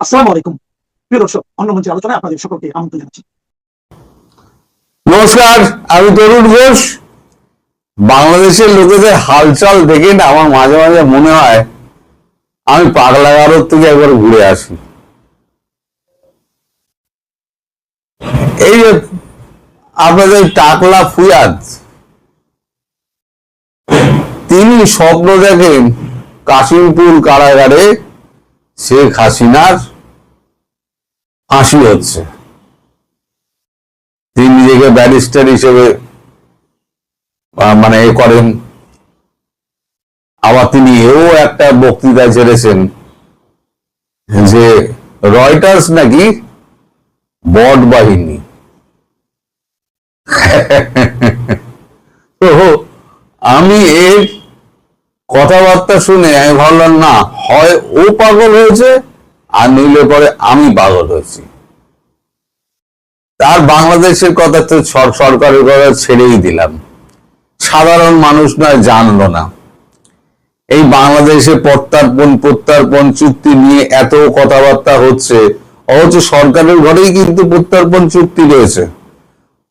আসসালামু আলাইকুম প্রিয় দর্শক, অন্য মঞ্চে আলোচনায় আপনাদের সকলকে আমন্ত্রণ জানাচ্ছি। নমস্কার, আমি তরুণ ঘোষ। বাংলাদেশের লোকেদের হালচাল দেখে না আমার মাঝে মাঝে মনে হয় আমি পাগলাগারদ থেকে একবার ঘুরে আসি। এই যে আপনাদের টাকলা ফুয়াদ, তিনি স্বপ্ন দেখেন কাশিমপুর কারাগারে শেখ হাসিনার ফাঁসি হচ্ছে। তিনি নিজেকে ব্যারিস্টার হিসেবে মানে করেন। আবার তিনি এও একটা বক্তৃতা ছেড়েছেন যে রয়টার্স নাকি বট বাহিনী। তো আমি এর কথাবার্তা শুনে আমি ভাবলাম না হয় ও পাগল হয়েছে আর নইলে পরে আমি পাগল হয়েছি। তার বাংলাদেশের কথা তো সরকারের কথা ছেড়েই দিলাম, সাধারণ মানুষ নয় জানলো না। এই বাংলাদেশে প্রত্যর্পণ চুক্তি নিয়ে এত কথাবার্তা হচ্ছে, অথচ সরকারের ঘরেই কিন্তু প্রত্যর্পণ চুক্তি রয়েছে।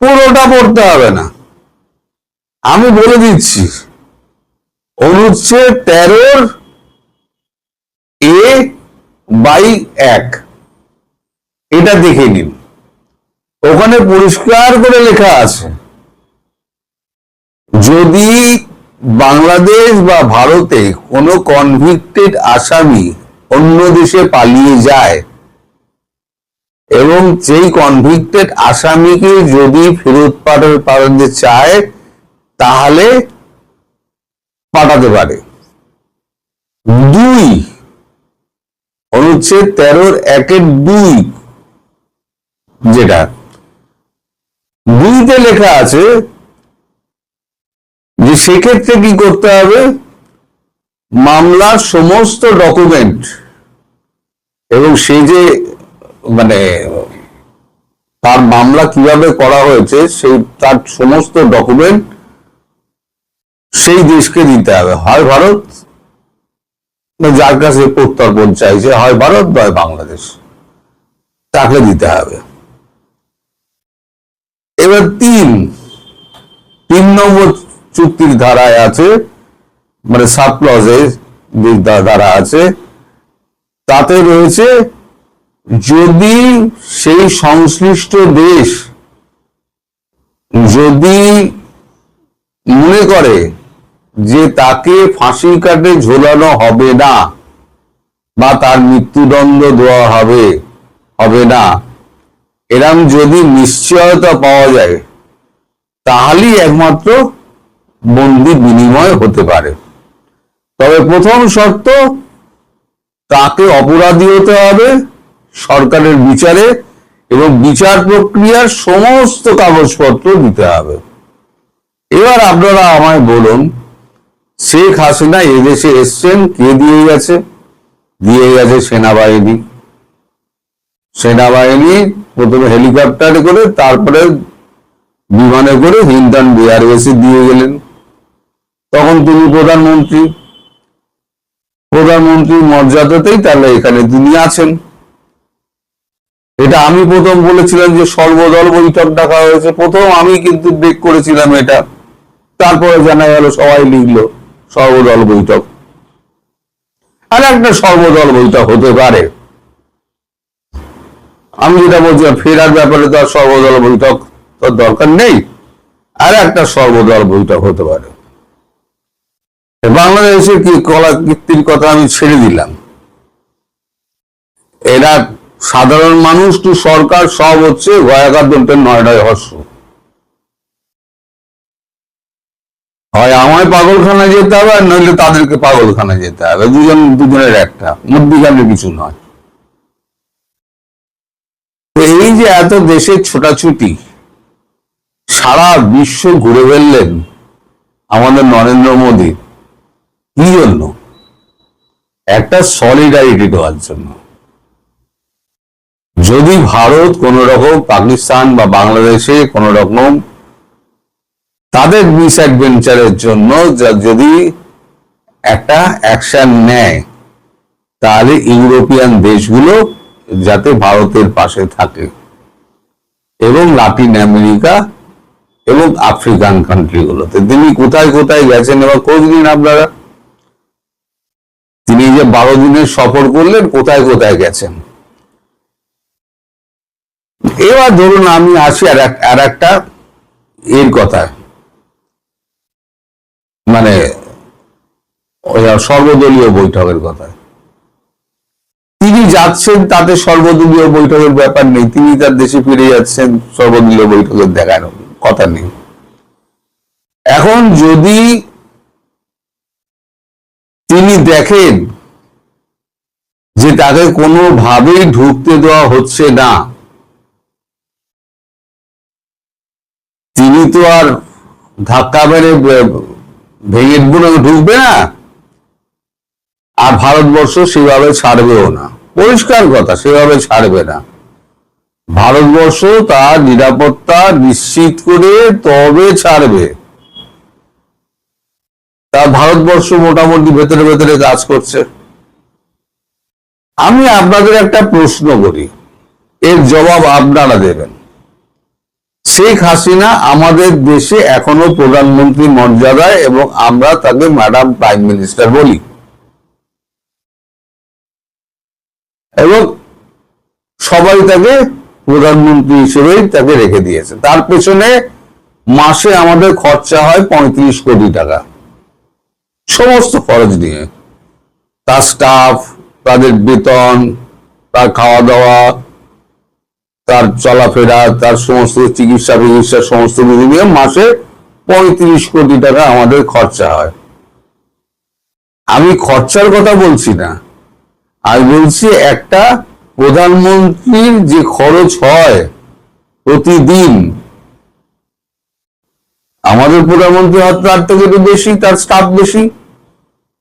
পুরোটা পড়তে হবে না, আমি বলে দিচ্ছি। অনুচ্ছেদ 13A/1 এটা দেখে নিন। ওখানে পরিষ্কার করে লেখা আছে, যদি বাংলাদেশ বা ভারতে কোনো কনভিক্টেড আসামি অন্য দেশে পালিয়ে যায় এবং সেই কনভিক্টেড আসামিকে যদি ফেরত পাঠাতে চায় তাহলে পাঠাতে পারে। 2 অনুচ্ছেদ 13(1)(2) যেটা 2তে লেখা আছে যে সেক্ষেত্রে কি করতে হবে, মামলার সমস্ত ডকুমেন্ট এবং সেই যে মানে তার মামলা কিভাবে করা হয়েছে সেই তার সমস্ত ডকুমেন্ট সেই দেশকে দিতে হবে, হয় ভারত, যার কাছে প্রত্যর্পণ চাইছে, হয় ভারত নয় বাংলাদেশ, তাকে দিতে হবে। এবার 3 নম্বর চুক্তির ধারায় আছে, মানে সাবক্লজে যে ধারা আছে তাতে রয়েছে, যদি সেই সংশ্লিষ্ট দেশ যদি মনে করে যে তাকে ফাঁসির কাঠে ঝোলানো হবে না বা তার মৃত্যুদণ্ড দেওয়া হবে না, এরম যদি নিশ্চয়তা পাওয়া যায় তাহলেই একমাত্র বন্দি বিনিময় হতে পারে। তবে প্রথম শর্ত, তাকে অপরাধী হতে হবে সরকারের বিচারে এবং বিচার প্রক্রিয়ার সমস্ত কাগজপত্র দিতে হবে। এবার আপনারা আমায় বলুন, শেখ হাসিনা এদেশে এসছেন কে দিয়ে গেছে? দিয়ে গেছে সেনাবাহিনী। প্রথমে হেলিকপ্টারে করে, তারপরে বিমানে করে হিন্ডন এয়ারবেসে দিয়ে গেলেন। তখন তিনি প্রধানমন্ত্রীর মর্যাদাতেই তাহলে এখানে তিনি আছেন। এটা আমি প্রথম বলেছিলাম যে সর্বদল বৈঠক ডাকা হয়েছে, প্রথম আমি কিন্তু ব্রেক করেছিলাম এটা, তারপরে জানা গেল সবাই লিখলো সর্বদল বৈঠক। আর একটা সর্বদল বৈঠক হতে পারে, আমি যেটা বলছিলাম ফেরার ব্যাপারে তো আর সর্বদল বৈঠক তো দরকার নেই, আর একটা সর্বদল বৈঠক হতে পারে। বাংলাদেশের কি কলাকীর্তির কথা আমি ছেড়ে দিলাম, এরা সাধারণ মানুষ টু সরকার সব হচ্ছে গয়াকার দন্তের 9টায় হর্ষ। হয় আমায় পাগলখানা যেতে হবে আর নইলে তাদেরকে পাগলখানা যেতে হবে, দুজনের একটা, মধ্যিখানে কিছু নয়। এই যে এত দেশের ছোটাছুটি, সারা বিশ্ব ঘুরে ফেললেন আমাদের নরেন্দ্র মোদী, কি জন্য? একটা সলিডারিটি দেওয়ার জন্য। যদি ভারত কোন রকম পাকিস্তান বা বাংলাদেশে কোন রকম তাদের মিসঅ্যাডভেঞ্চারের জন্য যদি একটা অ্যাকশন নেয়, তাহলে ইউরোপিয়ান দেশগুলো যাতে ভারতের পাশে থাকে, এবং লাতিন আমেরিকা এবং আফ্রিকান কান্ট্রিগুলোতে। তিনি কোথায় কোথায় গেছেন এবার খোঁজ নিন আপনারা। তিনি যে 12 দিনের সফর করলেন, কোথায় কোথায় গেছেন। এবার ধরুন আমি আসি আর একটা এর কথায়, মানে সর্বদলীয় বৈঠকের কথায়। তিনি যাচ্ছেন, তাতে সর্বদলীয় বৈঠকের ব্যাপার নেই, তিনি তার দেশে ফিরে যাচ্ছেন, সর্বদলীয় বৈঠকের দেখার কথা নেই। এখন যদি তিনি দেখেন যে তাকে কোনোভাবেই ঢুকতে দেওয়া হচ্ছে না, তিনি তো আর ধাক্কা মেরে ভেঙে ঢুকবে না, আর ভারতবর্ষ সেভাবে ছাড়বেও না। পরিষ্কার কথা, সেভাবে ছাড়বে না। ভারতবর্ষ তার নিরাপত্তা নিশ্চিত করে তবে ছাড়বে। তা ভারতবর্ষ মোটামুটি ভেতরে ভেতরে কাজ করছে। আমি আপনাদের একটা প্রশ্ন করি, এর জবাব আপনারা দেবেন। শেখ হাসিনা আমাদের দেশে এখনো প্রধানমন্ত্রী মর্যাদায়, এবং আমরা তাকে ম্যাডাম প্রাইম মিনিস্টার বলি, এবং সবাই তাকে প্রধানমন্ত্রী হিসেবেই তাকে রেখে দিয়েছে। তার পেছনে মাসে আমাদের খরচা হয় 35 কোটি টাকা, সমস্ত খরচ নিয়ে, তার স্টাফ, তাদের বেতন, তার খাওয়া দাওয়া, তার চলাফেরা, তার সমস্ত চিকিৎসা সমস্ত কিছু নিয়ে মাসে 35 কোটি টাকা আমাদের খরচা হয়। আমি খরচার কথা বলছি না, আমি বলছি একটা প্রধানমন্ত্রীর যে খরচ হয় প্রতিদিন, আমাদের প্রধানমন্ত্রী হয়তো তার থেকে একটু বেশি, তার স্টাফ বেশি,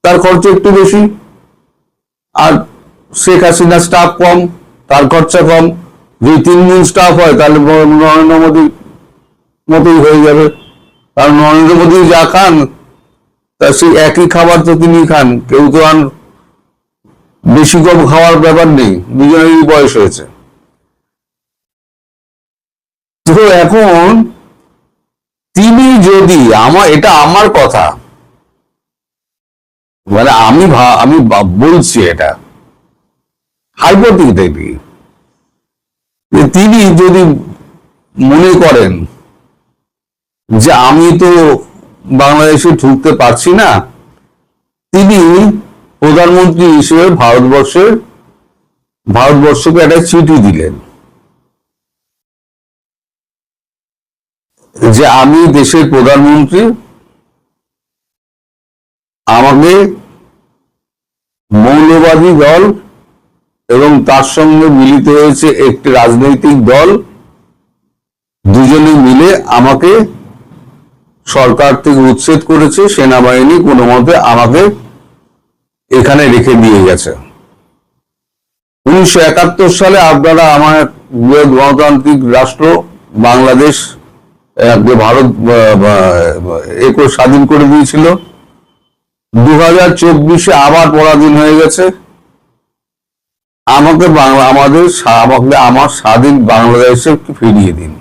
তার খরচ একটু বেশি, আর শেখ হাসিনা স্টাফ কম, তার খরচা কম। যদি 3 গুণ স্টাফ হয় তাহলে নরেন্দ্র মোদীর মতোই হয়ে যাবে, কারণ নরেন্দ্র মোদী যা খান তা সেই একই খাবার তো তিনি খান, কেউ তো আর বেশি কম খাওয়ার ব্যাপার নেই, দুজনেরই বয়স হয়েছে। তো এখন তিনি যদি, এটা আমার কথা, মানে আমি বলছি এটা হাইপোথেটিক্যালি, তিনি যদি মনে করেন যে আমি তো বাংলাদেশে ঢুকতে পারছি না, তিনি প্রধানমন্ত্রী হিসেবে ভারতবর্ষকে একটা চিঠি দিলেন যে আমি দেশের প্রধানমন্ত্রী, আমাকে মৌলবাদী দল এবং তার সঙ্গে মিলিত হয়েছে একটি রাজনৈতিক দল, দুজনে মিলে আমাকে সরকার থেকে উচ্ছেদ করেছে, সেনাবাহিনী কোনো মতে আমাকে এখানে রেখে দিয়ে গেছে। 1971 সালে আপনারা আমার গণতান্ত্রিক রাষ্ট্র বাংলাদেশ ভারত স্বাধীন করে দিয়েছিল। 2024-এ আবার পরাধীন হয়ে গেছে। আমাকে আমার স্বাধীন বাংলাদেশে ফিরিয়ে দিন।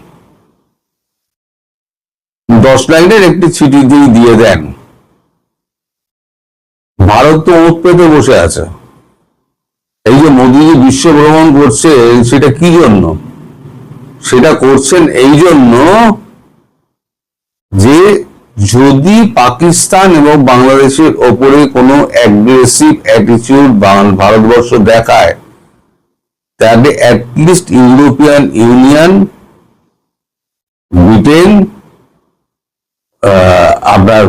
10 লাইনের একটি চিঠি দিয়ে দেন। ভারত তো ওঁত পেতে বসে আছে। এই যে মোদীজি বিশ্ব ভ্রমণ করছে, সেটা কি জন্য? সেটা করছেন এই জন্য যে যদি পাকিস্তান এবং বাংলাদেশের ওপরে কোনো অ্যাগ্রেসিভ অ্যাটিটিউড ভারতবর্ষ দেখায়, তাহলে অ্যাটলিস্ট ইউরোপিয়ান ইউনিয়ন, ব্রিটেন, আপনার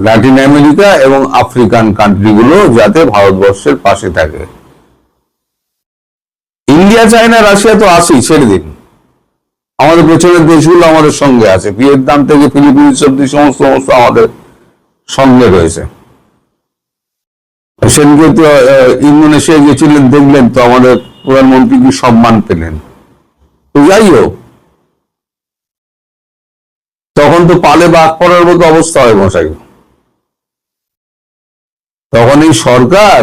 লাতিন আমেরিকা এবং আফ্রিকান কান্ট্রিগুলো যাতে ভারতবর্ষের পাশে থাকে। ইন্ডিয়া, চায়না, রাশিয়া তো আছেই, ছেড়ে দিন। আমাদের পেছনের দেশগুলো আমাদের সঙ্গে আছে, ভিয়েতনাম থেকে ফিলিপিন্স অব্দি সমস্ত আমাদের সঙ্গে রয়েছে। সেদিকে তো ইন্দোনেশিয়া গেছিলেন, দেখলেন তো আমাদের প্রধানমন্ত্রী কি সম্মান পেলেন। তো যাই হোক, তখন তো পালে বাঘ পড়ার মতো অবস্থা হয় মশাই। তখন এই সরকার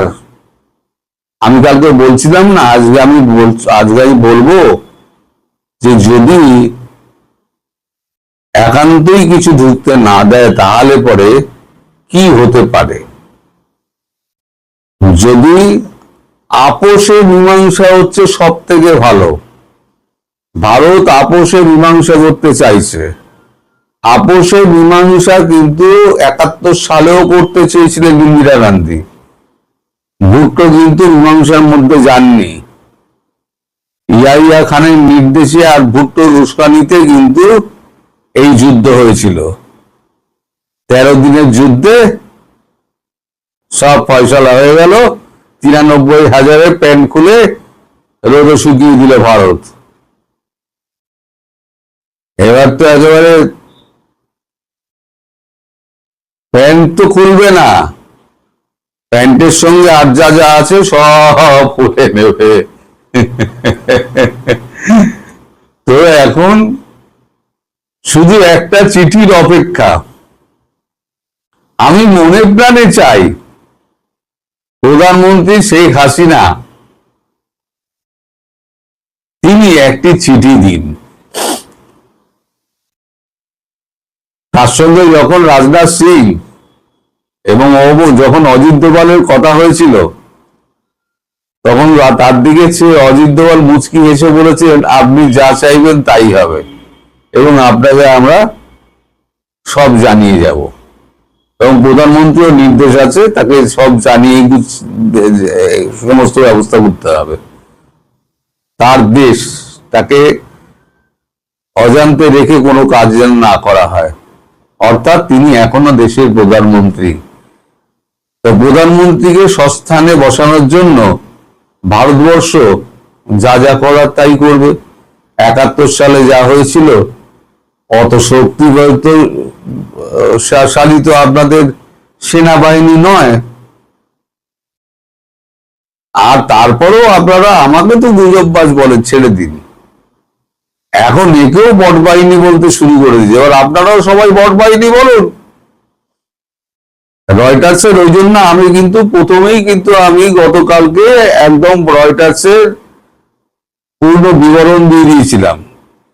আমি কালকে বলছিলাম না, আজকে আমি বলবো যে যদি একান্তই কিছু ঢুকতে না দেয় তাহলে পরে কি হতে পারে। যদি আপোষে মীমাংসা হচ্ছে সব থেকে ভালো, ভারত আপোষে মীমাংসা করতে চাইছে। আপোষে মীমাংসা কিন্তু 71 সালেও করতে চেয়েছিলেন ইন্দিরা গান্ধী। ভুট্টো কিন্তু মীমাংসার মধ্যে যাননি। ইয়াহিয়া খানের নির্দেশে আর ভুট্টোর উস্কানিতে কিন্তু এই যুদ্ধ হয়েছিল। 13 দিনের যুদ্ধে সব ফয়সালা হয়ে গেল। 93,000 প্যান্ট খুলে রোদে শুকিয়ে দিল ভারত। এবার তো একেবারে প্যান্ট তো খুলবে না, প্যান্টের সঙ্গে আর যা যা আছে সব খুলে নেবে। তো এখন শুধু একটা চিঠির অপেক্ষা। আমি মনে প্রাণে চাই প্রধানমন্ত্রী শেখ হাসিনা তিনি একটি চিঠি দিন। তার সঙ্গে যখন রাজনাথ সিং এবং যখন অজিত দোভালের কথা হয়েছিল, তখন তার দিকে চেয়ে অজিত দোভাল মুচকি হেসে বলেছেন, আপনি যা চাইবেন তাই হবে এবং আপনাকে আমরা সব জানিয়ে যাব। এবং প্রধানমন্ত্রীর নির্দেশ আছে তাকে সব জানিয়ে সমস্ত ব্যবস্থা করতে হবে। তার দেশ, তাকে অজান্তে রেখে কোনো কাজ যেন না করা হয়। অর্থাৎ তিনি এখনো দেশের প্রধানমন্ত্রী। তো প্রধানমন্ত্রীকে সস্থানে বসানোর জন্য ভারতবর্ষ যা যা করার তাই করবে। 71 সালে যা হয়েছিল, অত শক্তিশালী তো আপনাদের সেনাবাহিনী নয়। আর তারপরেও আপনারা আমাকে তো গুজববাজ বলেন, ছেড়ে দিন। এখন একেও বট বাহিনী বলতে শুরু করে দিয়েছে। এবার আপনারাও সবাই বট বাহিনী বলুন। রয়টার্সের ওই জন্য আমি কিন্তু প্রথমেই আমি গতকালকে একদম রয়টার্সের পূর্ণ বিবরণ দিয়ে দিয়েছিলাম।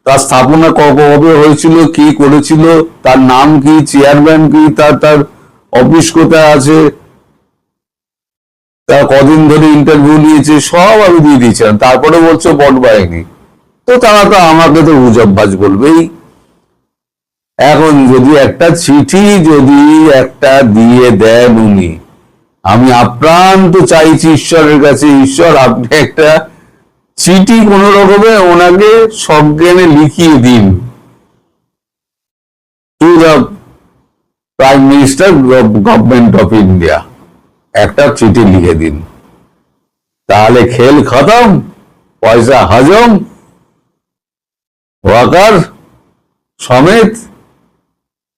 তার স্থাপনা কবে হয়েছিল, কি করেছিল, তার নাম কি, চেয়ারম্যান কি, তার অফিস কোথায় আছে, তার কদিন ধরে ইন্টারভিউ নিয়েছে, সব আমি দিয়ে দিয়েছিলাম। তারপরে বলছে বট বাহিনী। তো তারা তো আমাকে তো গুজববাজ বলবেই। এখন যদি একটা চিঠি একটা দিয়ে দেন উনি, আমি আপ্রান্ত চাইছি ঈশ্বরের কাছে, ঈশ্বর আপনি একটা চিঠি কোন রকমে ওনাকে সজ্ঞানে লিখিয়ে দিন, to the prime minister government of India, একটা চিঠি লিখে দিন। তাহলে খেল খতম, পয়সা হজম, ওয়াকার সমেত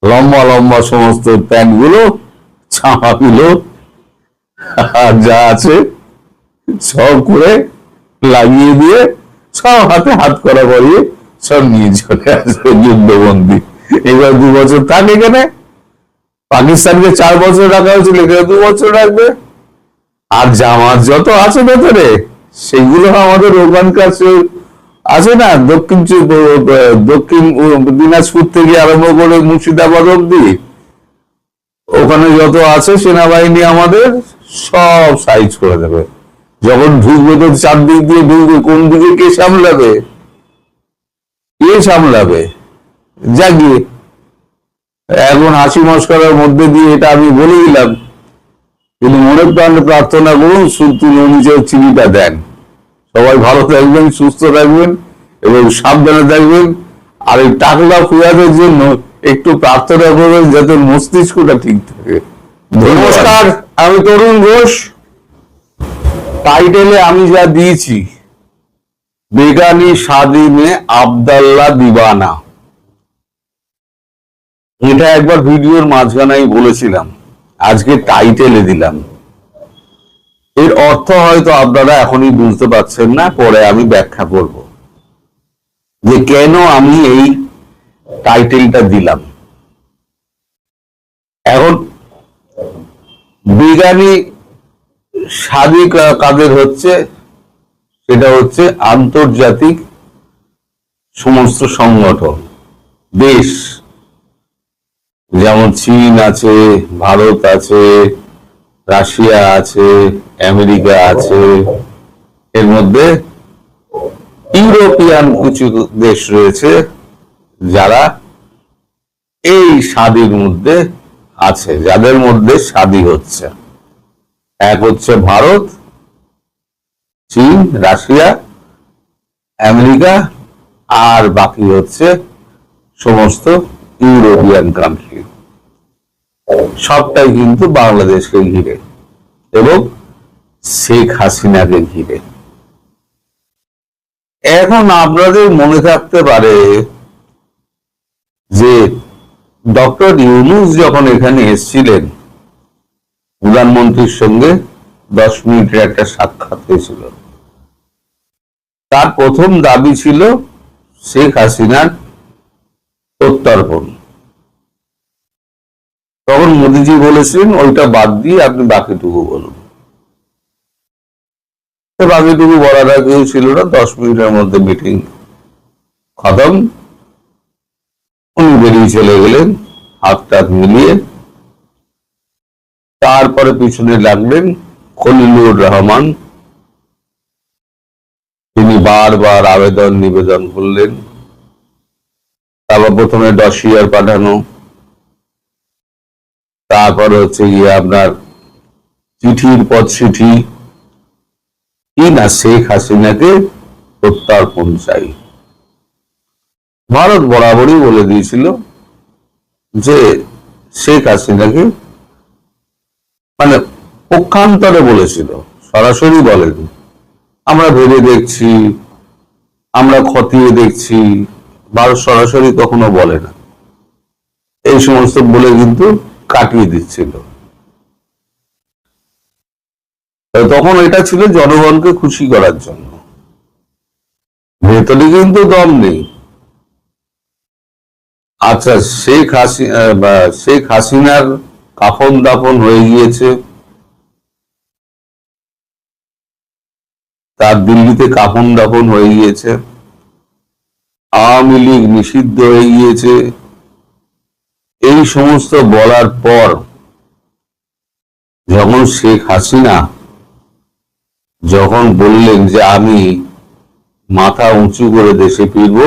লম্বা লম্বা সমস্ত প্যান্টগুলো, জামাগুলো আর যা আছে সব করে লাগিয়ে দিয়ে সব হাতে হাত করা করিয়ে সব নিয়ে চলে আসবে যুদ্ধবন্দী। এবার 2 বছর থাকে এখানে। পাকিস্তানকে 4 বছর রাখা হয়েছিল, এখানে 2 বছর রাখবে। আর জামাত যত আছে ভেতরে সেগুলো আমাদের ওখানকার আছে না, দক্ষিণ দিনাজপুর থেকে আরম্ভ করে মুর্শিদাবাদ অব্দি, ওখানে যত আছে সেনাবাহিনী আমাদের সব সাইজ করে দেবে। যখন ঢুকবে তো চারদিক দিয়ে ঢুকবে, কোন দিকে কে সামলাবে, জাগিয়ে এখন হাসি মস্করার মধ্যে দিয়ে এটা আমি বলে দিলাম। কিন্তু মনে প্রাণে প্রার্থনা করুন তিনি নিজের চিঠিটা দেন। সবাই ভালো থাকবেন, সুস্থ থাকবেন এবং সাবধানে থাকবেন। আর এই টাকলা ফুয়াদের জন্য একটু প্রার্থনা করবেন যাতে মস্তিষ্কটা ঠিক থাকে। নমস্কার, আমি তরুণ ঘোষ। টাইটেলে আমি যা দিয়েছি, বেগানি স্বাধীনে আবদাল্লা দিবানা, এটা একবার ভিডিওর মাঝখানে আমি বলেছিলাম, আজকে টাইটেলে দিলাম। এর অর্থ হয়তো আপনারা এখনই বুঝতে পারছেন না, পরে আমি ব্যাখ্যা করব যে কেন আমি এই টাইটেলটা দিলাম। এখন বেগানি স্বাদী কাদের হচ্ছে, সেটা হচ্ছে আন্তর্জাতিক সমস্ত সংগঠন, দেশ, যেমন চীন আছে, ভারত আছে, রাশিয়া আছে, আমেরিকা আছে, এর মধ্যে ইউরোপিয়ান কিছু দেশ রয়েছে যারা এই স্বাদীর মধ্যে আছে, যাদের মধ্যে স্বাদী হচ্ছে। এক হচ্ছে ভারত, চীন, রাশিয়া, আমেরিকা, আর বাকি হচ্ছে সমস্ত ইউরোপিয়ান কান্ট্রি। সবটাই কিন্তু বাংলাদেশকে ঘিরে এবং শেখ হাসিনাকে ঘিরে। এখন আপনাদের মনে থাকতে পারে যে ডক্টর ইউনূস যখন এখানে এসেছিলেন, প্রধানমন্ত্রীর সঙ্গে 10 মিনিটের একটা সাক্ষাৎ হয়েছিল। তার প্রথম দাবি ছিল শেখ হাসিনার প্রত্যর্পণ। তখন মোদিজি বলেছিলেন ওইটা বাদ দিয়ে আপনি বাকিটুকু বলুন। বাকিটুকু বলার আর কেউ ছিল না, 10 মিনিটের মধ্যে মিটিং খতম। উনি বেরিয়ে চলে গেলেন হাত টাত মিলিয়ে। তারপরে পিছনে লাগলেন খলিলুর রহমান। তিনি বারবার আবেদন নিবেদন করলেন। তারপর প্রথমে ডসিয়ার পাঠানো, তারপর হচ্ছে গিয়ে আপনার চিঠির পর চিঠি, কি না শেখ হাসিনাকে প্রত্যর্পণ চাই। ভারত বরাবরই বলে দিয়েছিল যে শেখ হাসিনাকে, মানে পক্ষান্তরে বলেছিল, সরাসরি বলেনি আমরা ভেবে দেখছি, আমরা খতিয়ে দেখছি। ভারত সরাসরি কখনো বলে না, এই সমস্ত বলে কিন্তু কাটিয়ে দিচ্ছিল। তখন এটা ছিল জনগণকে খুশি করার জন্য, ভেতরে কিন্তু দম নেই। আচ্ছা, শেখ হাসিনার কাফন দাফন হয়ে গিয়েছে, তার দিল্লিতে কাফন দাফন হয়ে গিয়েছে, আওয়ামী লীগ নিষিদ্ধ হয়ে গিয়েছে, এই সমস্ত বলার পর যখন শেখ হাসিনা যখন বললেন যে আমি মাথা উঁচু করে দেশে ফিরব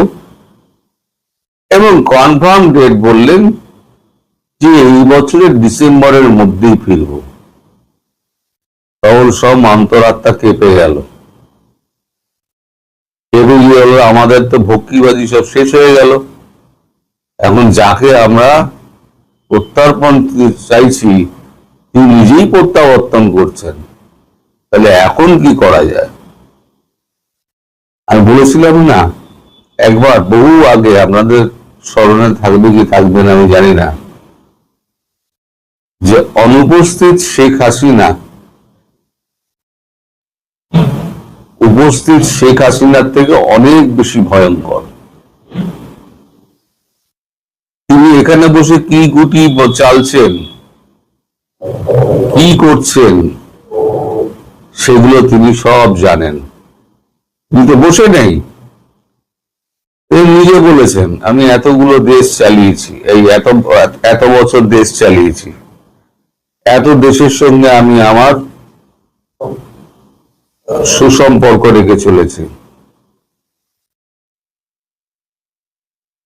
এবং কনফার্ম ডেট বললেন যে এই বছরের ডিসেম্বরের মধ্যেই ফিরব, তখন সব অন্তরাত্মা কেঁপে গেল। আমাদের তো ভক্কিবাজি সব শেষ হয়ে গেল। এখন যাকে আমরা প্রত্যর্পণ চাইছি তিনি নিজেই প্রত্যাবর্তন করছেন, তাহলে এখন কি করা যায়? আমি বলেছিলাম না একবার, বহু আগে, আপনাদের স্মরণে থাকবে কি থাকবে না আমি জানি না, যে অনুপস্থিত শেখ হাসিনা উপস্থিত শেখ হাসিনার থেকে অনেক বেশি ভয়ঙ্কর। তিনি এখানে বসে কি গুটি চালছেন, কি করছেন, সেগুলো তিনি সব জানেন। তিনি তো বসে নেই, তিনি নিজে বলেছেন আমি এতগুলো দেশ চালিয়েছি, এই এত বছর দেশ চালিয়েছি, এত দেশের সঙ্গে আমি আমার সুসম্পর্ক রেখে চলেছি।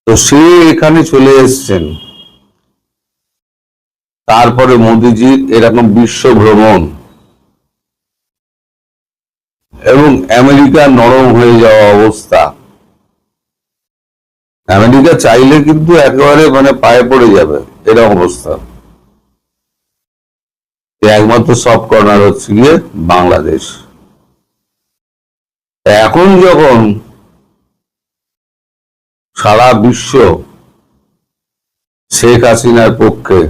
তো সে এখানে চলে এসছেন। তারপরে মোদিজির এরকম বিশ্ব ভ্রমণ এবং আমেরিকা নরম হয়ে যাওয়া অবস্থা। আমেরিকা চাইলে কিন্তু একেবারে পায়ে পড়ে যাবে, এরকম অবস্থা। একমাত্র সফট কর্নার হচ্ছে গিয়ে বাংলাদেশ। এখন যখন সারা বিশ্ব শেখ হাসিনার পক্ষে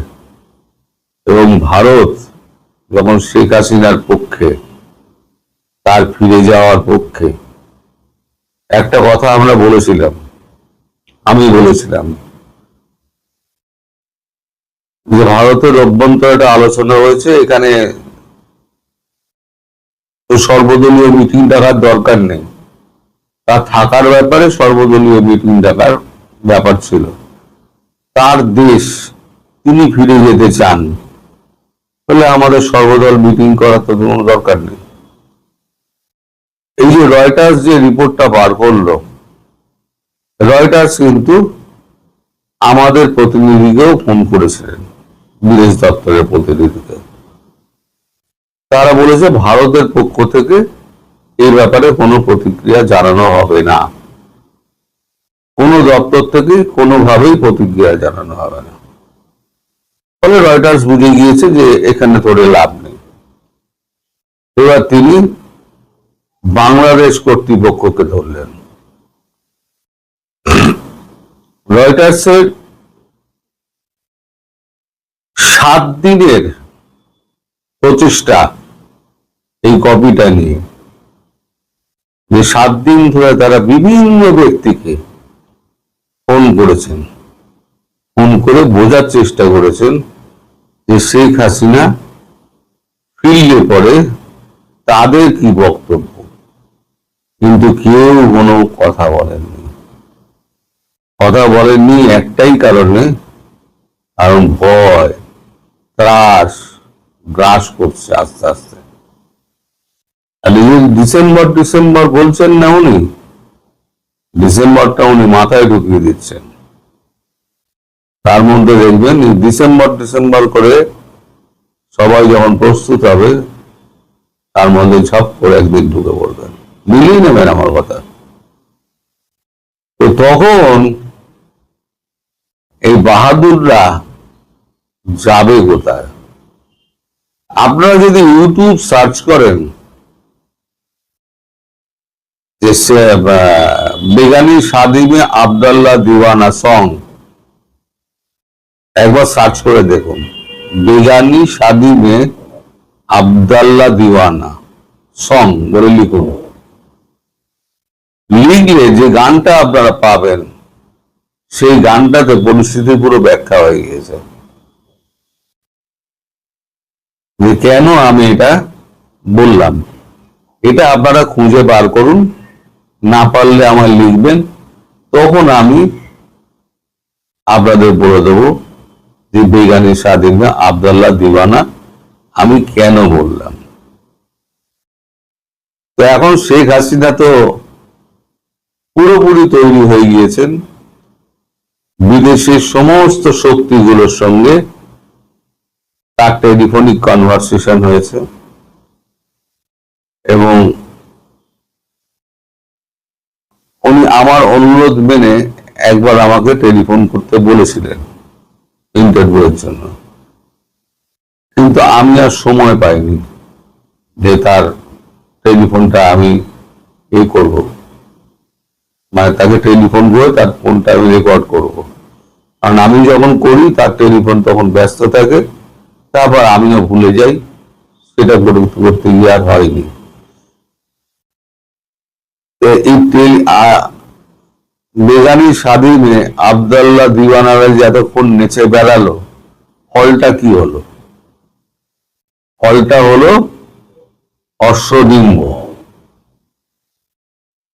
এবং ভারত যখন শেখ হাসিনার পক্ষে, তার ফিরে যাওয়ার পক্ষে, একটা কথা আমরা বলেছিলাম, আমি বলেছিলাম যে ভারতের অভ্যন্তরে একটা আলোচনা হয়েছে, এখানে তো সর্বদলীয় মিটিং ডাকার দরকার নেই, তার থাকার ব্যাপারে সর্বদলীয় মিটিং ডাকার ব্যাপার ছিল। তার দেশ, তিনি ফিরে যেতে চান, তাহলে আমাদের সর্বদল মিটিং করার তো কোনো দরকার নেই। এই যে রয়টার্স যে রিপোর্টটা বার করলো, রয়টার্স কিন্তু আমাদের প্রতিনিধিকেও ফোন করেছিলেন, বিদেশ দপ্তরের প্রতিনিধিকে। তারা বলেছে ভারতের পক্ষ থেকে এই ব্যাপারে কোনো প্রতিক্রিয়া জানানো হবে না, কোনো দপ্তর থেকে কোনোভাবেই প্রতিক্রিয়া জানানো হবে না। ফলে রয়টার্স বুঝে গিয়েছে যে এখানে তোরে লাভ নেই। এবার তিনি বাংলাদেশ কর্তৃপক্ষকে ধরলেন। রয়টার্সের 7 দিনের প্রচেষ্টা এই কপিটা নিয়ে, যে 7 দিন ধরে তারা বিভিন্ন ব্যক্তিকে ফোন করেছেন, ফোন করে বোঝার চেষ্টা করেছেন যে শেখ হাসিনা ফিরলে পরে তাদের কি বক্তব্য, কিন্তু কেউ কোনো কথা বলেননি। কথা বলেননি একটাই কারণে, কারণ ভয় গ্রাস করছে আস্তে আস্তে। ডিসেম্বর বলছেন না উনি, ডিসেম্বরটা উনি মাথায় ঢুকিয়ে দিচ্ছেন। তার মধ্যে দেখবেন ডিসেম্বর করে সবাই যখন প্রস্তুত হবে, তার মধ্যে ঝপ করে একদিন ঢুকে পড়বেন। মিলিয়ে নেবেন আমার কথা। তো তখন এই বাহাদুররা যাবে কোথায়? আপনারা যদি ইউটিউব সার্চ করেন যে বেগানি শাদি মে আব্দুল্লাহ দিওয়ানা সং, একবার সার্চ করে দেখুন, বেগানি শাদি মে আব্দুল্লাহ দিওয়ানা সং বলে লিখুন। লিখলে যে গানটা আপনারা পাবেন, সেই গানটাতে পরিস্থিতি পুরো ব্যাখ্যা হয়ে গিয়েছে যে কেন আমি এটা বললাম। এটা আপনারা খুঁজে বার করুন, না পারলে আমার লিখবেন, তখন আমি আপনাদের বলে দেবো যে বেগানি স্বাধীন আব্দুল্লাহ দিওয়ানা আমি কেন বললাম। তো এখন শেখ হাসিনা তো পুরোপুরি তৈরি হয়ে গিয়েছেন, বিদেশের সমস্ত শক্তিগুলোর সঙ্গে তার টেলিফোনিক কনভারসেশন হয়েছে, এবং উনি আমার অনুরোধ মেনে একবার আমাকে টেলিফোন করতে বলেছিলেন ইন্টারভিউয়ের জন্য, কিন্তু আমি আর সময় পাইনি যে তার টেলিফোনটা আমি করব, মানে তাকে টেলিফোন করে তার ফোনটা আমি রেকর্ড করব। কারণ আমি যখন করি তার টেলিফোন তখন ব্যস্ত থাকে, তারপর আমিও ভুলে যাই, সেটা করতে গিয়ে আর হয়নি। বেগানি স্বাধীনে আব্দুল্লাহ দিওয়ানারা যতক্ষণ নেচে বেড়ালো, ফলটা কি হলো? ফলটা হলো অশ্বডিম্ব।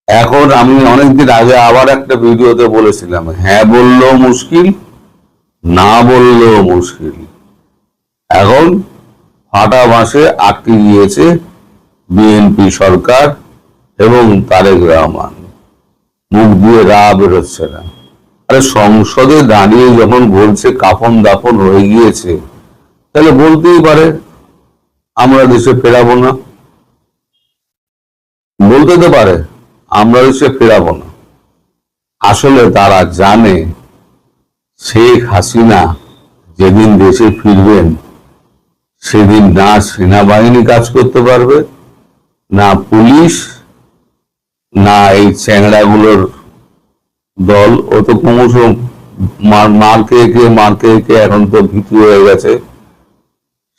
এখন আমি অনেকদিন আগে আবার একটা ভিডিওতে বলেছিলাম, হ্যাঁ বললেও মুশকিল, না বললেও মুশকিল। এখন ফাটা বাঁশে আটকে গিয়েছে বিএনপি সরকার এবং তারেক রহমান, মুখ দিয়ে রা বেরোচ্ছে না। আরে সংসদে দাঁড়িয়ে যখন বলছে কাফন দাফন হয়ে গিয়েছে, তাহলে বলতেই পারে আমরা দেশে ফেরাবো না, বলতে তো পারে আমরা দেশে ফেরাবো না। আসলে তারা জানে শেখ হাসিনা যেদিন দেশে ফিরবেন, সেদিন না সেনাবাহিনী কাজ করতে পারবে, না পুলিশ, না এই চ্যাংড়াগুলোর দল। ও তো ক্রমশ মার খেয়ে এখন তো ভীতু হয়ে গেছে।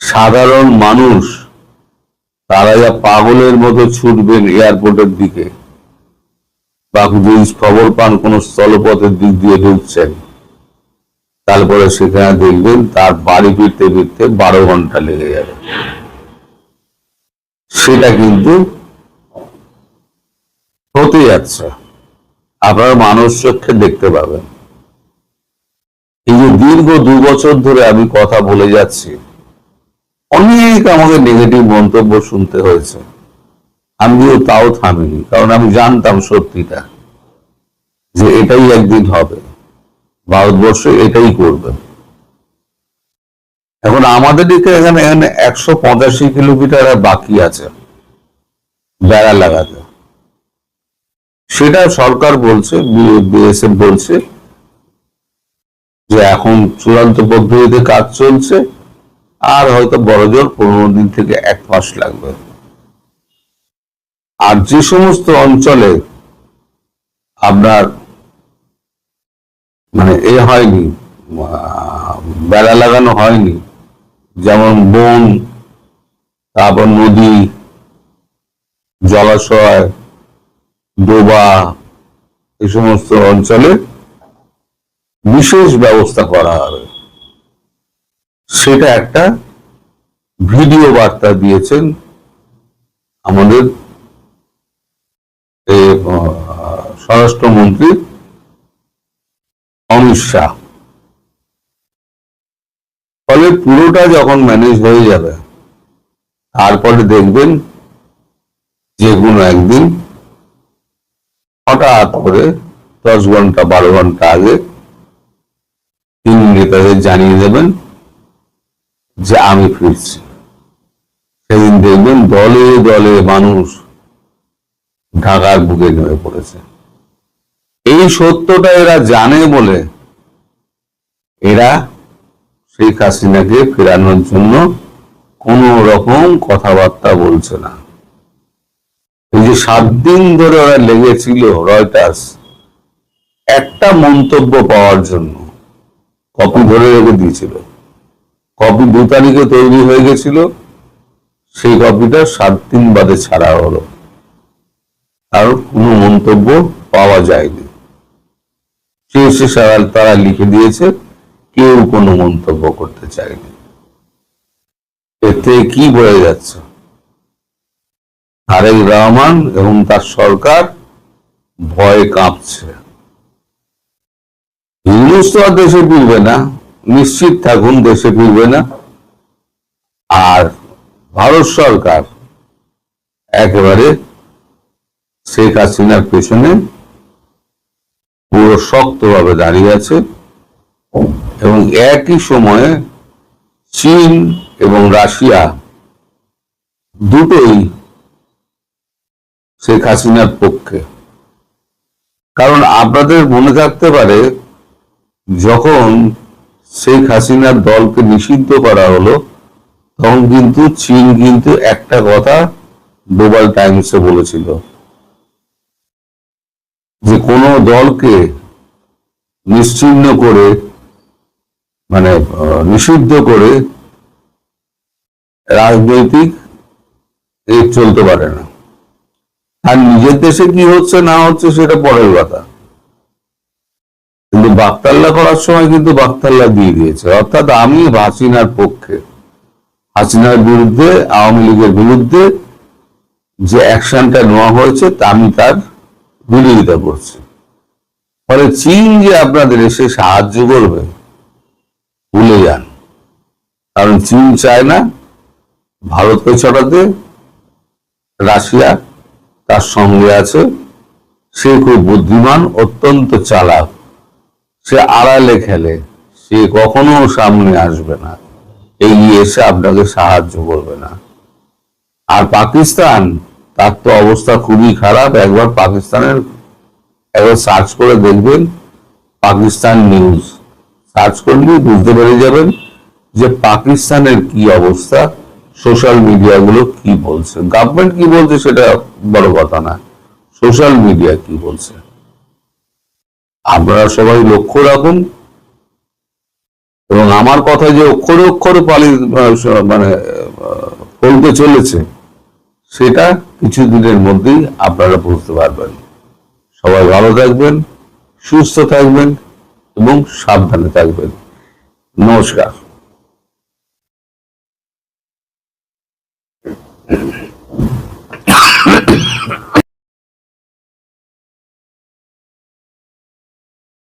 সাধারণ মানুষ তারা যা পাগলের মতো ছুটবেন এয়ারপোর্টের দিকে, বা যদি খবর পান কোন স্থলপথের দিক দিয়ে ঢুকছেন, তারপরে সেখানে দেখবেন তার বাড়ি ফিরতে 12 ঘন্টা লেগে যাবে। সেটা কিন্তু হতে যাচ্ছে, আপনারা মানুষ চোখে দেখতে পাবেন। এই যে দীর্ঘ 2 বছর ধরে আমি কথা বলে যাচ্ছি, অনেক আমাকে নেগেটিভ মন্তব্য শুনতে হয়েছে, আমিও তাও থামিনি, কারণ আমি জানতাম সত্যিটা, যে এটাই একদিন হবে, ভারতবর্ষ এটাই করবে। এখন আমাদের দিকে এখানে 185 কিলোমিটার বাকি আছে বেড়া লাগাতে, সেটা সরকার বলছে, বিএসএফ বলছে যে এখন চূড়ান্ত পদ্ধতিতে কাজ চলছে, আর হয়তো বড়জোর 15 দিন থেকে 1 মাস লাগবে। আর যে সমস্ত অঞ্চলে আপনার মানে হয়নি, বেড়া লাগানো হয়নি, যেমন বন, তারপর নদী, জলাশয়, ডোবা, এই সমস্ত অঞ্চলে বিশেষ ব্যবস্থা করা হবে। সেটা একটা ভিডিও বার্তা দিয়েছেন আমাদের স্বরাষ্ট্রমন্ত্রী অমিত শাহ। ফলে পুরোটা যখন ম্যানেজ হয়ে যাবে, তারপরে দেখবেন যে কোনো একদিন হঠাৎ করে 10 ঘন্টা 12 ঘন্টা আগে তিনি নেতাদের জানিয়ে দেবেন যে আমি ফিরছি। সেদিন দেখবেন দলে দলে মানুষ ঢাকার বুকে নেমে পড়েছে। এই সত্যটা এরা জানে বলে এরা শেখ হাসিনাকে ফেরানোর জন্য কোন রকম কথাবার্তা বলছে না। এই যে 7 দিন ধরে ওরা লেগেছিল রয়টার্স একটা মন্তব্য পাওয়ার জন্য, কপি ধরে রেখে দিয়েছিল, কপি 2 তারিখে তৈরি হয়ে গেছিল, সেই কপিটা 7 দিন বাদে ছাড়া হলো, আর কোনো মন্তব্য পাওয়া যায়নি। শেষে তারা লিখে দিয়েছে কেউ কোনো মন্তব্য করতে চায়নি। এতে কি বোঝা যাচ্ছে? তারেক রহমান এবং তার সরকার ভয়ে কাঁপছে। ইউনূস তো আর দেশে ফিরবে না, নিশ্চিত থাকুন দেশে ফিরবে না। আর ভারত সরকার একেবারে শেখ হাসিনার পেছনে পুরো শক্তভাবে দাঁড়িয়ে আছে, এবং একই সময়ে চীন এবং রাশিয়া দুটোই শেখ হাসিনার পক্ষে। কারণ আপনাদের মনে থাকতে পারে, যখন শেখ হাসিনার দলকে নিষিদ্ধ করা হলো, তখন কিন্তু চীন কিন্তু একটা কথা গ্লোবাল টাইমসে বলেছিল, যে কোনো দলকে নিশ্চিহ্ন করে মানে নিষিদ্ধ করে রাজনৈতিক চলতে পারে না। আর নিজের দেশে কি হচ্ছে না হচ্ছে সেটা পরের কথা, কিন্তু বাকতাল্লা করার সময় কিন্তু বাকতাল্লা দিয়ে দিয়েছে। অর্থাৎ আমি হাসিনার পক্ষে, হাসিনার বিরুদ্ধে, আওয়ামী লীগের বিরুদ্ধে যে অ্যাকশনটা নেওয়া হয়েছে তা আমি তার বিরোধিতা করছি। ফলে চীন যে আপনাদের এসে সাহায্য করবে ভুলে যান, কারণ চীন চায় না ভারতকে ছড়াতে। রাশিয়া তার সঙ্গে আছে, সে খুব বুদ্ধিমান, অত্যন্ত চালাক, সে আড়ালে খেলে, সে কখনো সামনে আসবে না, এগিয়ে এসে আপনাকে সাহায্য করবে না। আর পাকিস্তান, তার তো অবস্থা খুবই খারাপ। একবার পাকিস্তানের একবার সার্চ করে দেখবেন, পাকিস্তান নিউজ সার্চ করলেই বুঝতে পেরে যাবেন যে পাকিস্তানের কি অবস্থা, সোশ্যাল মিডিয়া গুলো কি বলছে। গভর্নমেন্ট কি বলছে সেটা বড় কথা না, সোশ্যাল মিডিয়া কি বলছে আপনারা সবাই লক্ষ্য রাখুন। এবং আমার কথা যে অক্ষরে অক্ষরে মানে ফলতে চলেছে, সেটা কিছুদিনের মধ্যেই আপনারা বুঝতে পারবেন। সবাই ভালো থাকবেন, সুস্থ থাকবেন এবং সাবধানে থাকবেন। নমস্কার।